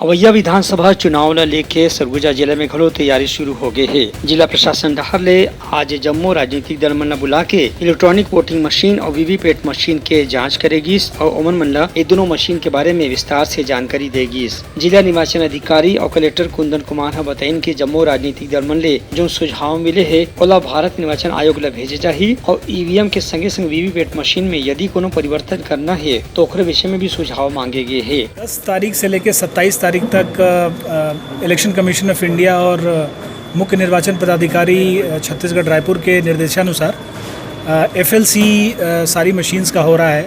अवैया विधानसभा चुनाव न लेके सरगुजा जिले में घलो तैयारी शुरू हो गई है। जिला प्रशासन डहर ले आज जम्मू राजनीतिक दल मन बुला के इलेक्ट्रॉनिक वोटिंग मशीन और वीवीपैट मशीन के जांच करेगी और ओमन मन ये दोनों मशीन के बारे में विस्तार से जानकारी देगी। जिला निर्वाचन अधिकारी और कलेक्टर कुंदन कुमार बताइन की जम्मू राजनीतिक दल मन ले जो सुझाव मिले है ओला भारत निर्वाचन आयोग ला भेजे जाही और ईवीएम के संगे संग वीवीपैट मशीन में यदि कोनो परिवर्तन करना है तो ओकरे विषय में भी सुझाव मांगे गए है। 10 तारीख से लेकर 27 तारीख तक इलेक्शन कमीशन ऑफ इंडिया और मुख्य निर्वाचन पदाधिकारी छत्तीसगढ़ रायपुर के निर्देशानुसार एफएलसी सारी मशीन्स का हो रहा है।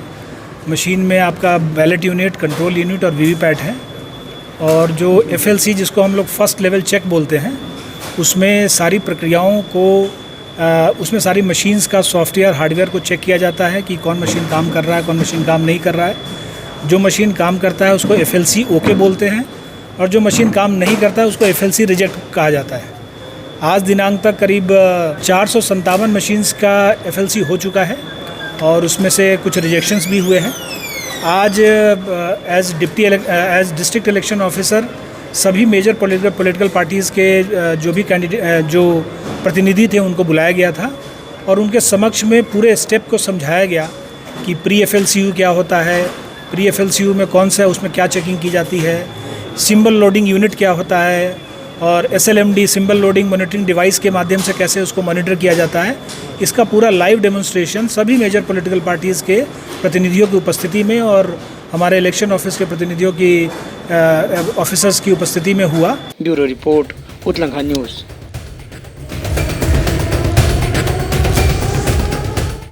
मशीन में आपका बैलेट यूनिट, कंट्रोल यूनिट और वीवीपैट है। और जो एफएलसी जिसको हम लोग फर्स्ट लेवल चेक बोलते हैं उसमें सारी प्रक्रियाओं को उसमें सारी मशीन्स का सॉफ्टवेयर हार्डवेयर को चेक किया जाता है कि कौन मशीन काम कर रहा है, कौन मशीन काम नहीं कर रहा है। जो मशीन काम करता है उसको एफएलसी ओके बोलते हैं और जो मशीन काम नहीं करता है उसको एफएलसी रिजेक्ट कहा जाता है। आज दिनांक तक करीब 457 मशीन्स का एफएलसी हो चुका है और उसमें से कुछ रिजेक्शंस भी हुए हैं। आज एज डिस्ट्रिक्ट इलेक्शन ऑफिसर सभी मेजर पॉलिटिकल पार्टीज़ के जो प्रतिनिधि थे उनको बुलाया गया था और उनके समक्ष में पूरे स्टेप को समझाया गया कि प्री एफएलसीयू क्या होता है, प्री एफएलसीयू में कौन सा है, उसमें क्या चेकिंग की जाती है, सिंबल लोडिंग यूनिट क्या होता है और एसएलएमडी सिंबल लोडिंग मॉनिटरिंग डिवाइस के माध्यम से कैसे उसको मॉनिटर किया जाता है। इसका पूरा लाइव डेमोन्स्ट्रेशन सभी मेजर पॉलिटिकल पार्टीज़ के प्रतिनिधियों की उपस्थिति में और हमारे इलेक्शन ऑफिस के प्रतिनिधियों की ऑफिसर्स की उपस्थिति में हुआ। ब्यूरो रिपोर्ट, उत्तलंघा न्यूज़।